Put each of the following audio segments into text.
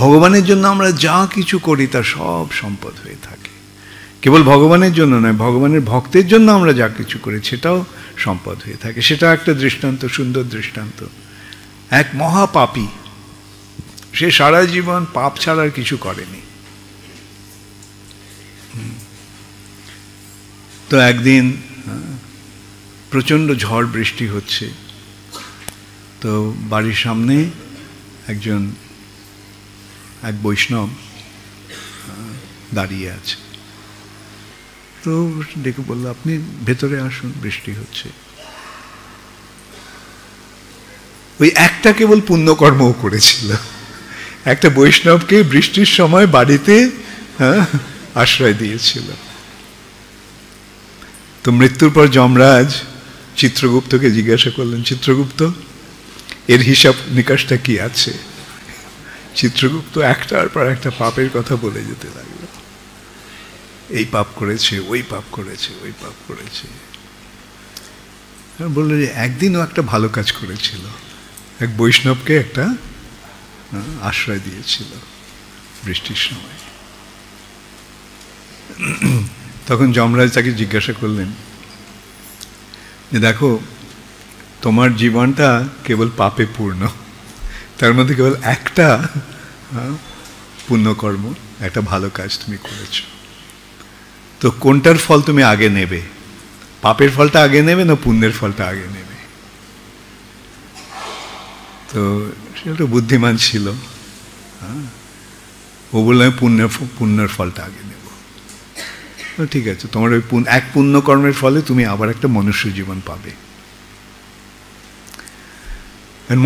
ভগবানের জন্য আমরা যা কিছু করি তা সব সম্পদ হয়ে থাকে। কেবল ভগবানের জন্য নয়, ভগবানের ভক্তের জন্য আমরা যা কিছু করি সেটাও সম্পদ হয়ে থাকে। সেটা একটা দৃষ্টান্ত, সুন্দর দৃষ্টান্ত। এক মহাপাপী, সে সারা জীবন পাপ ছাড়া আর কিছু করেনি। তো একদিন প্রচণ্ড ঝড় বৃষ্টি হচ্ছে, তো বাড়ির সামনে এক বৈষ্ণব দাঁড়িয়ে আছে। তো ডেকে বললো, আপনি ভেতরে আসুন, বৃষ্টি হচ্ছে। ওই একটা কেবল পুণ্যকর্মও করেছিল, একটা বৈষ্ণবকে বৃষ্টির সময় বাড়িতে আশ্রয় দিয়েছিল। তো মৃত্যুর পর যমরাজ চিত্রগুপ্তকে জিজ্ঞাসা করলেন, চিত্রগুপ্ত, এর হিসাব নিকাশটা কি আছে? চিত্রগুপ্ত একটার পর একটা পাপের কথা বলে যেতে লাগলো। এই পাপ করেছে, ওই পাপ করেছে, ওই পাপ করেছে। বললো যে একদিনও একটা ভালো কাজ করেছিল, এক বৈষ্ণবকে একটা আশ্রয় দিয়েছিল বৃষ্টির সময়। তখন যমরাজ তাকে জিজ্ঞাসা করলেন যে দেখো, তোমার জীবনটা কেবল পাপে পূর্ণ, তার মধ্যে কেবল একটা পুণ্যকর্ম, একটা ভালো কাজ তুমি করেছ। তো কোনটার ফল তুমি আগে নেবে? পাপের ফলটা আগে নেবে না পুণ্যের ফলটা আগে নেবে? তো সে একটু বুদ্ধিমান ছিল, ও বললো আমি পুণ্যের ফলটা আগে নেব। ঠিক আছে, তোমার ওই এক পুণ্যকর্মের ফলে তুমি আবার একটা মনুষ্য জীবন পাবে।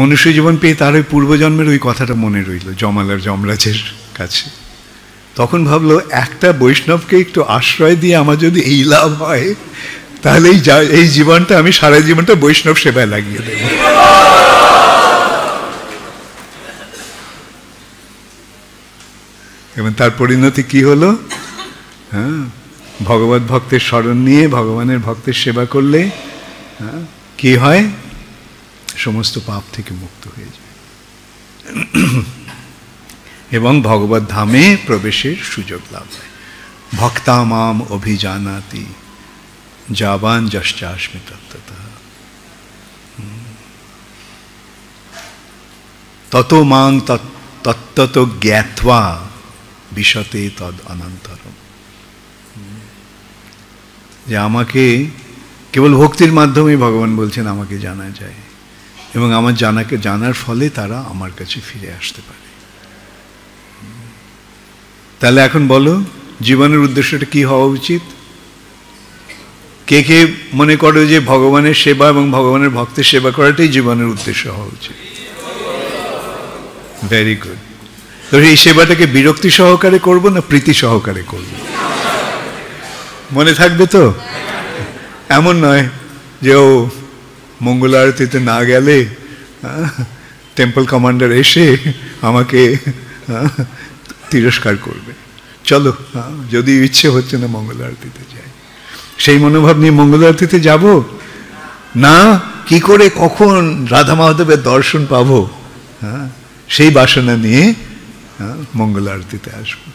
মনুষ্য জীবন পেয়ে তার ওই পূর্বজন্মের ওই কথাটা মনে রইল জমালার যমরাজের কাছে। তখন ভাবলো, একটা বৈষ্ণবকে একটু আশ্রয় দিয়ে আমার যদি এই লাভ হয়, তাহলে এই জীবনটা আমি সারা জীবনটা বৈষ্ণব সেবায় লাগিয়ে দেব। এবং তার পরিণতি কি হলো? ভগবত ভক্তের স্মরণ নিয়ে ভগবানের ভক্তের সেবা করলে কি হয়? সমস্ত পাপ থেকে মুক্ত হয়ে যায় এবং ভগবত ধামে প্রবেশের সুযোগ লাভ হয়। ভক্তা মাম অভিজানাতি যাবান যশ্চাস্মি তত্ত্বতঃ ততো মাং তত্ত্বত জ্ঞাত্বা বিশতে তদ অনন্তরম। যে আমাকে কেবল ভক্তির মাধ্যমে ভগবান বলছেন আমাকে জানা যায়, এবং আমার জানার ফলে তারা আমার কাছে ফিরে আসতে পারে। তাহলে এখন বলো, জীবনের উদ্দেশ্যটা কি হওয়া উচিত? কে কে মনে করো যে ভগবানের সেবা এবং ভগবানের ভক্তের সেবা করাটাই জীবনের উদ্দেশ্য হওয়া উচিত? Very good. তো এই সেবাটাকে বিরক্তি সহকারে করব না প্রীতি সহকারে করব? মনে থাকবে তো? এমন নয় যে ও মঙ্গল আরতিতে না গেলে টেম্পল কমান্ডার এসে আমাকে তিরস্কার করবে। চলো, যদি ইচ্ছে হচ্ছে না মঙ্গল আরতিতে যাই, সেই মনোভাব নিয়ে মঙ্গল আরতিতে যাব না। কি করে কখন রাধা মাধবের দর্শন পাবো, সেই বাসনা নিয়ে মঙ্গল আরতিতে আসবো।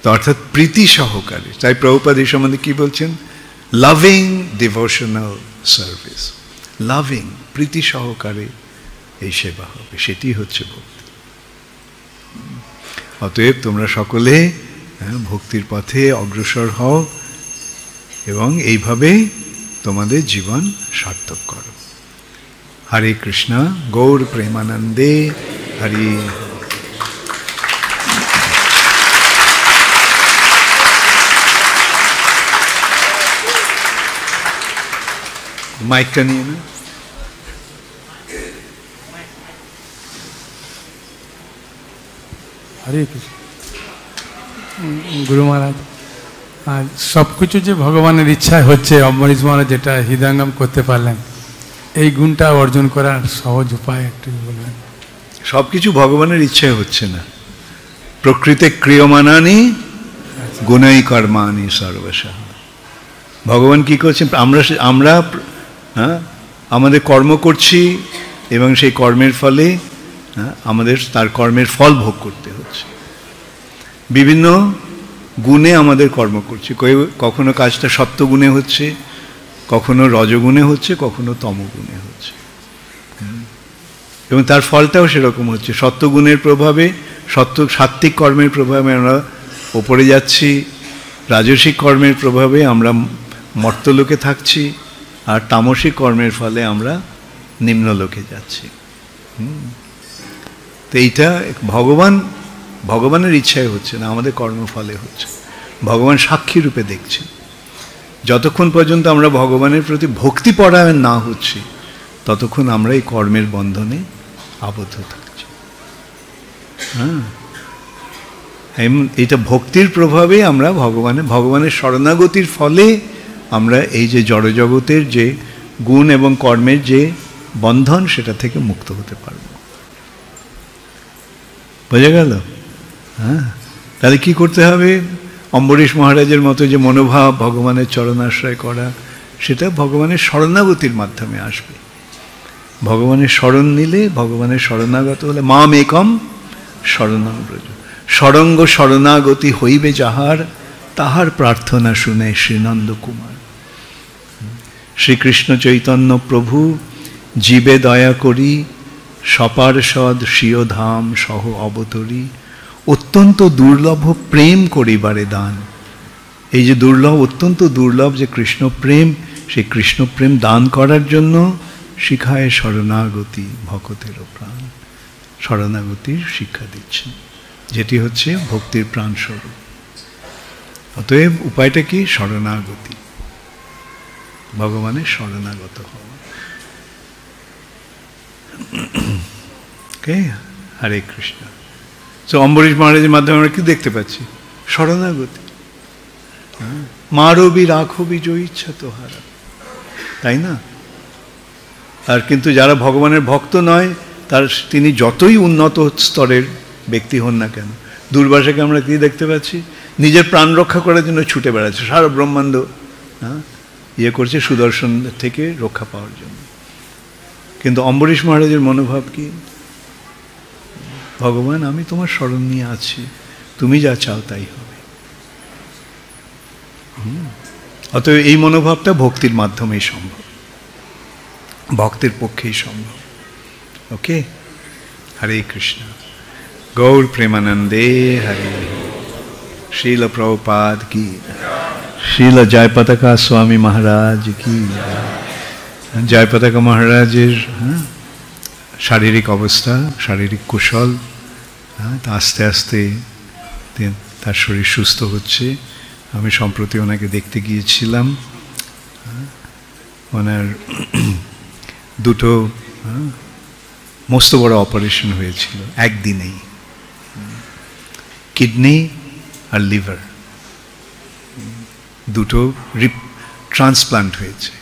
তো অর্থাৎ প্রীতি সহকারে। তাই প্রভুপাদ এই সম্বন্ধে কি বলছেন? লাভিং ডিভোশনাল সার্ভিস, লাভিং প্রীতি সহকারে এই সেবা হবে, সেটি হচ্ছে ভক্তি। অতএব তোমরা সকলে ভক্তির পথে অগ্রসর হও এবং এইভাবে তোমাদের জীবন সার্থক করো। হরে কৃষ্ণ, গৌর প্রেমানন্দে হরি। মাইকটা নিয়ে না। হরে কৃষ্ণ। গুরু মহারাজ, আর সব কিছু যে ভগবানের ইচ্ছায় হচ্ছে, অম্বরীশ মহারাজ যেটা হৃদয়ঙ্গম করতে পারলেন, এই গুণটা অর্জন করার সহজ উপায় একটু বলবেন? সব কিছু ভগবানের ইচ্ছায় হচ্ছে না। প্রকৃতে ক্রিয়মানানি গুণাই কর্মাণি সর্বশঃ। ভগবান কি করছেন? আমরা আমাদের কর্ম করছি এবং সেই কর্মের ফলে আমাদের তার কর্মের ফল ভোগ করতে হচ্ছে। বিভিন্ন গুণে আমাদের কর্ম করছে, কখনো কাজটা সত্যগুণে হচ্ছে, কখনো রজগুণে হচ্ছে, কখনো তমগুণে হচ্ছে, এবং তার ফলটাও সেরকম হচ্ছে। সত্যগুণের প্রভাবে, সাত্ত্বিক কর্মের প্রভাবে আমরা ওপরে যাচ্ছি, রাজসিক কর্মের প্রভাবে আমরা মর্তলোকে থাকছি, আর তামসিক কর্মের ফলে আমরা নিম্নলোকে যাচ্ছি। তো এইটা ভগবানের ইচ্ছায় হচ্ছে না, আমাদের কর্মফলে হচ্ছে। ভগবান সাক্ষী রূপে দেখছেন। যতক্ষণ পর্যন্ত আমরা ভগবানের প্রতি ভক্তি পরায়ণ না হচ্ছি, ততক্ষণ আমরা এই কর্মের বন্ধনে আবদ্ধ থাকছি। এইটা ভক্তির প্রভাবে আমরা ভগবানের শরণাগতির ফলে আমরা এই যে জড়জগতের যে গুণ এবং কর্মের যে বন্ধন, সেটা থেকে মুক্ত হতে পারব। বোঝা গেল? তাহলে কি করতে হবে? অম্বরীশ মহারাজের মতো যে মনোভাব ভগবানের চরণাশ্রয় করা, সেটা ভগবানের শরণাগতির মাধ্যমে আসবে। ভগবানের শরণ নিলে, ভগবানের শরণাগত হলে, মাম একম শরণং ব্রজ, সরঙ্গ শরণাগতি হইবে যাহার, তাহার প্রার্থনা শুনে শ্রীনন্দ কুমার। শ্রীকৃষ্ণ চৈতন্য প্রভু জীবে দয়া করি, সপার্ষদ স্বীয় ধাম সহ অবতরী, অত্যন্ত দুর্লভ প্রেম করিবারে দান। এই যে দুর্লভ, অত্যন্ত দুর্লভ যে কৃষ্ণ প্রেম, সেই কৃষ্ণ প্রেম দান করার জন্য শিখায় শরণাগতি ভকতের প্রাণ। শরণাগতির শিক্ষা দিচ্ছেন, যেটি হচ্ছে ভক্তির প্রাণস্বরূপ। অতএব উপায়টা কি? শরণাগতি, ভগবানের শরণাগত হওয়া। হরে কৃষ্ণ। তো অম্বরীশ মহারাজের মাধ্যমে আমরা কি দেখতে পাচ্ছি? শরণাগতি। মারবি রাখবি জয় ইচ্ছা তোহারা, তাই না? আর কিন্তু যারা ভগবানের ভক্ত নয়, তিনি যতই উন্নত স্তরের ব্যক্তি হন না কেন, দুর্বাসাকে আমরা কি দেখতে পাচ্ছি? নিজের প্রাণ রক্ষা করার জন্য ছুটে বেড়াচ্ছে, সারা ব্রহ্মাণ্ড করছে সুদর্শন থেকে রক্ষা পাওয়ার জন্য। কিন্তু অম্বরীশ মহারাজের মনোভাব কি? ভগবান, আমি তোমার শরণ নিয়ে আছি, তুমি যা চাও তাই হবে। অতএব এই মনোভাবটা ভক্তির মাধ্যমেই সম্ভব, ভক্তের পক্ষেই সম্ভব। ওকে, হরে কৃষ্ণ। গৌর প্রেমানন্দে হরে। শ্রীল প্রভুপাদ কি, শ্রীল জয়পতাকা স্বামী মহারাজ কি। জয়পতাকা মহারাজের শারীরিক অবস্থা, শারীরিক কুশল, আস্তে আস্তে তার শরীর সুস্থ হচ্ছে। আমি সম্প্রতি ওনাকে দেখতে গিয়েছিলাম। ওনার দুটো মস্ত বড় অপারেশন হয়েছিল একদিনেই, কিডনি আর লিভার, দুটো ট্রান্সপ্লান্ট হয়েছে।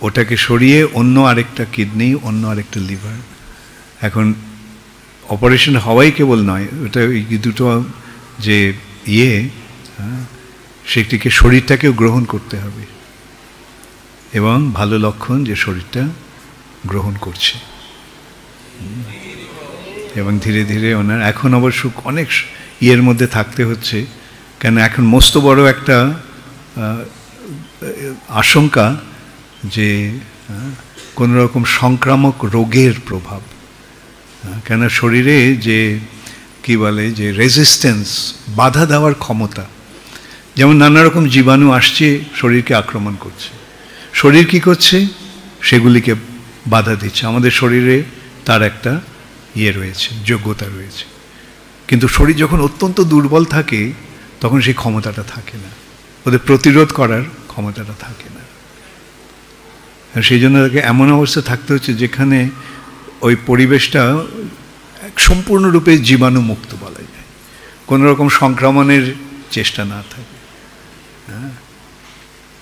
ওটাকে সরিয়ে অন্য আরেকটা কিডনি, অন্য আরেকটা লিভার। এখন অপারেশন হওয়াই কেবল নয়, ওটা ওই দুটো যে সেটিকে, শরীরটাকেও গ্রহণ করতে হবে, এবং ভালো লক্ষণ যে শরীরটা গ্রহণ করছে। এবং ধীরে ধীরে ওনার এখন অবশ্য অনেক মধ্যে থাকতে হচ্ছে, কেন এখন মস্ত বড় একটা আশঙ্কা যে কোনো রকম সংক্রামক রোগের প্রভাব। কেন শরীরে যে কি বলে, যে রেজিস্ট্যান্স, বাধা দেওয়ার ক্ষমতা, যেমন নানা রকম জীবাণু আসছে, শরীরকে আক্রমণ করছে। শরীর কি করছে? সেগুলিকে বাধা দিচ্ছে। আমাদের শরীরে তার একটা রয়েছে, যোগ্যতা রয়েছে, কিন্তু শরীর যখন অত্যন্ত দুর্বল থাকে, তখন সেই ক্ষমতাটা থাকে না, ওদের প্রতিরোধ করার ক্ষমতাটা থাকে না। সেই জন্য তাকে এমন অবস্থা থাকতে হচ্ছে যেখানে ওই পরিবেশটা সম্পূর্ণরূপে জীবাণুমুক্ত বলা যায়, কোনো রকম সংক্রমণের চেষ্টা না থাকে।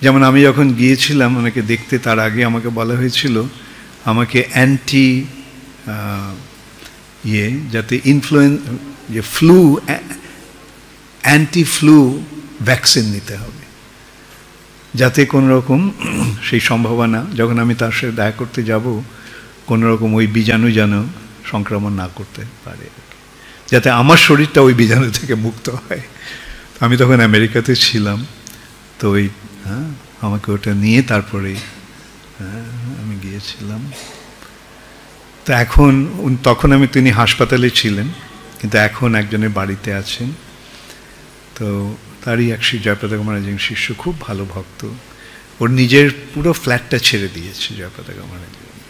যেমন আমি যখন গিয়েছিলাম ওনাকে দেখতে, তার আগে আমাকে বলা হয়েছিল আমাকে যাতে অ্যান্টি ফ্লু ভ্যাকসিন নিতে হবে, যাতে কোনো রকম সেই সম্ভাবনা, যখন আমি তার সাথে দেখা করতে যাব, কোনো রকম ওই বীজাণু যেন সংক্রমণ না করতে পারে, যাতে আমার শরীরটা ওই বীজাণু থেকে মুক্ত হয়। আমি তখন আমেরিকাতে ছিলাম, তো ওই আমাকে ওটা নিয়ে তারপরে আমি গিয়েছিলাম। তো এখন তখন তিনি হাসপাতালে ছিলেন, কিন্তু এখন একজনের বাড়িতে আছেন। তো তারই এক জয়প্রতাপ মহারাজের শিষ্য, খুব ভালো ভক্ত, ওর নিজের পুরো ফ্ল্যাটটা ছেড়ে দিয়েছে জয়প্রতাপ মহারাজের জন্য।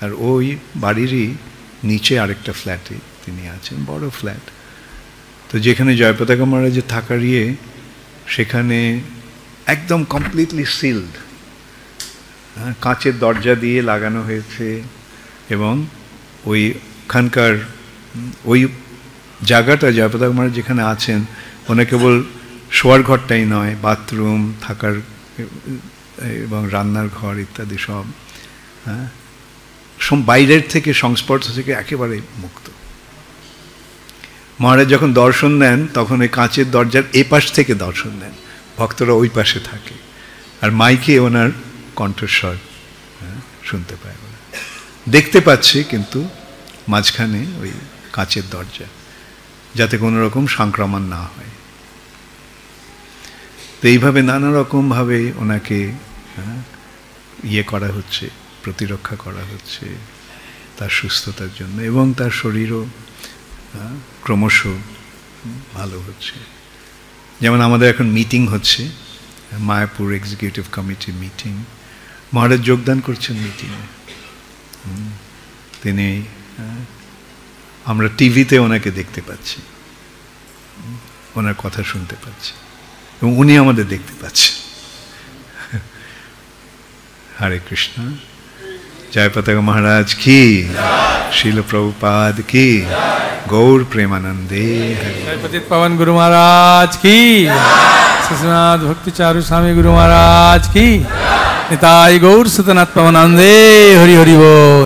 আর ওই বাড়িরই নিচে আরেকটা ফ্ল্যাটে তিনি আছেন, বড় ফ্ল্যাট। তো যেখানে জয়প্রতাপ মহারাজের থাকার সেখানে একদম কমপ্লিটলি সিলড, কাঁচের দরজা দিয়ে লাগানো হয়েছে, এবং ওইখানকার ওই জায়গাটা জয়প্রতাপ মহারাজ যেখানে আছেন, ওনার কেবল শোয়ার ঘরটাই নয়, বাথরুম, থাকার এবং রান্নার ঘর ইত্যাদি সব বাইরের থেকে সংস্পর্শ থেকে একেবারে মুক্ত। মহারাজ যখন দর্শন দেন তখন ওই কাঁচের দরজার এপাশ থেকে দর্শন দেন, ভক্তরা ওই পাশে থাকে, আর মাইকে ওনার কণ্ঠস্বর শুনতে পায়, দেখতে পাচ্ছে, কিন্তু মাঝখানে ওই কাঁচের দরজা, যাতে কোনো রকম সংক্রমণ না হয়। তো এইভাবে নানা রকমভাবে ওনাকে করা হচ্ছে, প্রতিরক্ষা করা হচ্ছে তার সুস্থতার জন্য, এবং তার শরীরও ক্রমশ ভালো হচ্ছে। যেমন আমাদের এখন মিটিং হচ্ছে, মায়াপুর এক্সিকিউটিভ কমিটি মিটিং, মহারাজ যোগদান করছেন মিটিংয়ে। তিনি, আমরা টিভিতে ওনাকে দেখতে পাচ্ছি, ওনার কথা শুনতে পাচ্ছি, এবং উনি আমাদের দেখতে পাচ্ছেন। হরে কৃষ্ণ। জয়প্রতাপ মহারাজ কি, শিল প্রভুপাদ কি, গৌর প্রেমানন্দে। পতিত পাবন গুরু মহারাজ কি, শ্রীনাথ ভক্তি চারু স্বামী গুরু মহারাজ কি, নিতাই গৌর সুতনাথ পাবনান্দে। হরি হরি বল।